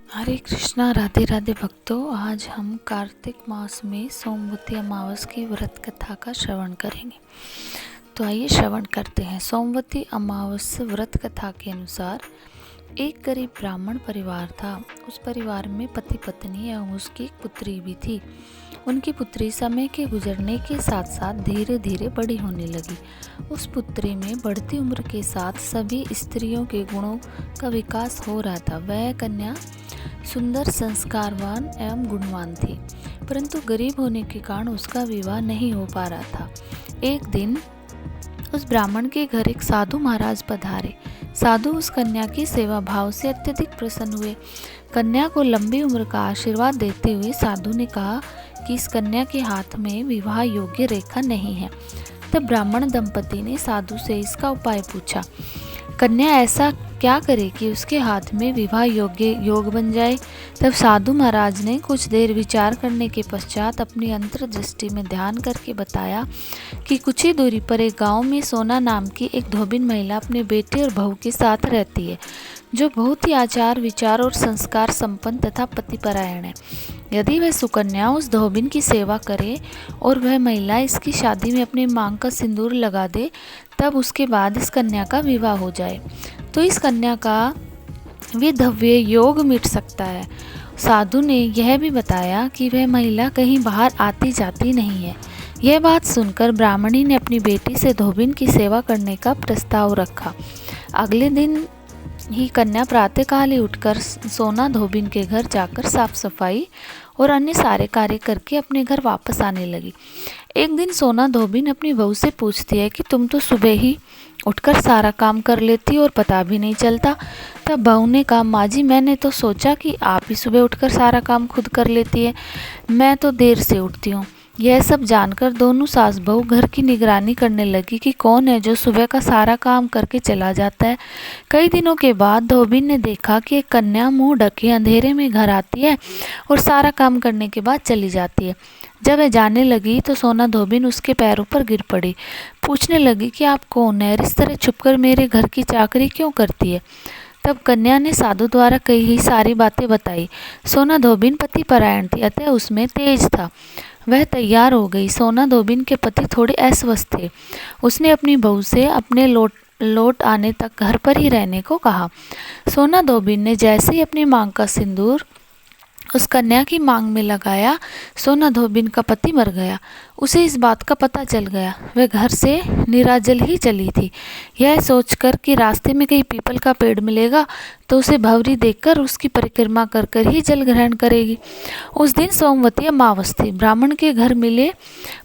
हरे कृष्णा, राधे राधे भक्तों। आज हम कार्तिक मास में सोमवती अमावस की व्रत कथा का श्रवण करेंगे। तो आइए श्रवण करते हैं। सोमवती अमावस व्रत कथा के अनुसार एक गरीब ब्राह्मण परिवार था। उस परिवार में पति पत्नी एवं उसकी एक पुत्री भी थी। उनकी पुत्री समय के गुजरने के साथ साथ धीरे धीरे बड़ी होने लगी। उस पुत्री में बढ़ती उम्र के साथ सभी स्त्रियों के गुणों का विकास हो रहा था। वह कन्या सुंदर, संस्कारवान एवं गुणवान थी, परंतु गरीब होने के कारण उसका विवाह नहीं हो पा रहा था। एक दिन उस ब्राह्मण के घर एक साधु महाराज पधारे। साधु उस कन्या की सेवा भाव से अत्यधिक प्रसन्न हुए। कन्या को लंबी उम्र का आशीर्वाद देते हुए साधु ने कहा कि इस कन्या के हाथ में विवाह योग्य रेखा नहीं है। तब ब्राह्मण दंपति ने साधु से इसका उपाय पूछा। कन्या ऐसा क्या करे कि उसके हाथ में विवाह योग्य योग बन जाए। तब साधु महाराज ने कुछ देर विचार करने के पश्चात अपनी अंतर्दृष्टि में ध्यान करके बताया कि कुछ ही दूरी पर एक गांव में सोना नाम की एक धोबिन महिला अपने बेटे और बहू के साथ रहती है, जो बहुत ही आचार विचार और संस्कार संपन्न तथा पतिपरायण है। यदि वह सुकन्या उस धोबिन की सेवा करे और वह महिला इसकी शादी में अपने मांग का सिंदूर लगा दे, तब उसके बाद इस कन्या का विवाह हो जाए तो इस कन्या का विधव्य योग मिट सकता है। साधु ने यह भी बताया कि वह महिला कहीं बाहर आती जाती नहीं है। यह बात सुनकर ब्राह्मणी ने अपनी बेटी से धोबिन की सेवा करने का प्रस्ताव रखा। अगले दिन ही कन्या प्रातःकाल ही उठकर सोना धोबिन के घर जाकर साफ सफाई और अन्य सारे कार्य करके अपने घर वापस आने लगी। एक दिन सोना धोबिन अपनी बहू से पूछती है कि तुम तो सुबह ही उठकर सारा काम कर लेती और पता भी नहीं चलता। तब बहू ने कहा, माँ जी, मैंने तो सोचा कि आप ही सुबह उठकर सारा काम खुद कर लेती है, मैं तो देर से उठती हूँ। यह सब जानकर दोनों सास बहू घर की निगरानी करने लगी कि कौन है जो सुबह का सारा काम करके चला जाता है। कई दिनों के बाद धोबिन ने देखा कि एक कन्या मुंह ढके अंधेरे में घर आती है और सारा काम करने के बाद चली जाती है। जब वह जाने लगी तो सोना धोबिन उसके पैरों पर गिर पड़ी। पूछने लगी कि आप कौन है, इस तरह छुपकर मेरे घर की चाकरी क्यों करती है। तब कन्या ने साधु द्वारा कही ही सारी बातें बताई। सोना धोबिन पति परायण थी, अतः उसमें तेज था। वह तैयार हो गई। सोना धोबिन के पति थोड़े अस्वस्थ थे। उसने अपनी बहू से अपने लौट आने तक घर पर ही रहने को कहा। सोना धोबिन ने जैसे ही अपनी मांग का सिंदूर उस कन्या की मांग में लगाया, सोना धोबिन का पति मर गया। उसे इस बात का पता चल गया। वह घर से निराजल ही चली थी, यह सोचकर कि रास्ते में कहीं पीपल का पेड़ मिलेगा तो उसे भंवरी देखकर उसकी परिक्रमा कर कर ही जल ग्रहण करेगी। उस दिन सोमवती अमावस थी। ब्राह्मण के घर मिले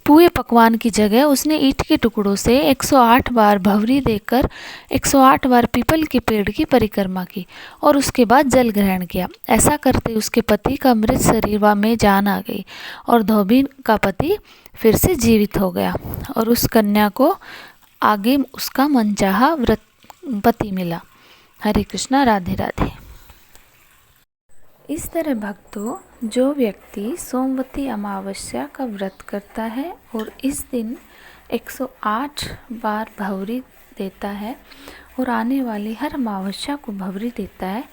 पुए पकवान की जगह उसने ईंट के टुकड़ों से 108 बार भंवरी देकर 108 बार पीपल के पेड़ की परिक्रमा की और उसके बाद जल ग्रहण किया। ऐसा करते उसके पति का मृत शरीर में जान आ गई और धोबिन का पति फिर से जीवित हो गया और उस कन्या को आगे उसका मनचाहा व्रत पति मिला। हरे कृष्णा, राधे राधे। इस तरह भक्तों, जो व्यक्ति सोमवती अमावस्या का व्रत करता है और इस दिन 108 बार भंवरी देता है और आने वाली हर अमावस्या को भंवरी देता है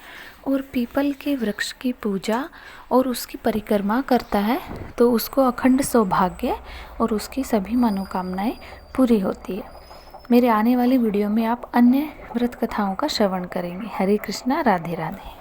और पीपल के वृक्ष की पूजा और उसकी परिक्रमा करता है, तो उसको अखंड सौभाग्य और उसकी सभी मनोकामनाएं पूरी होती है। मेरे आने वाली वीडियो में आप अन्य व्रत कथाओं का श्रवण करेंगे। हरे कृष्णा, राधे राधे।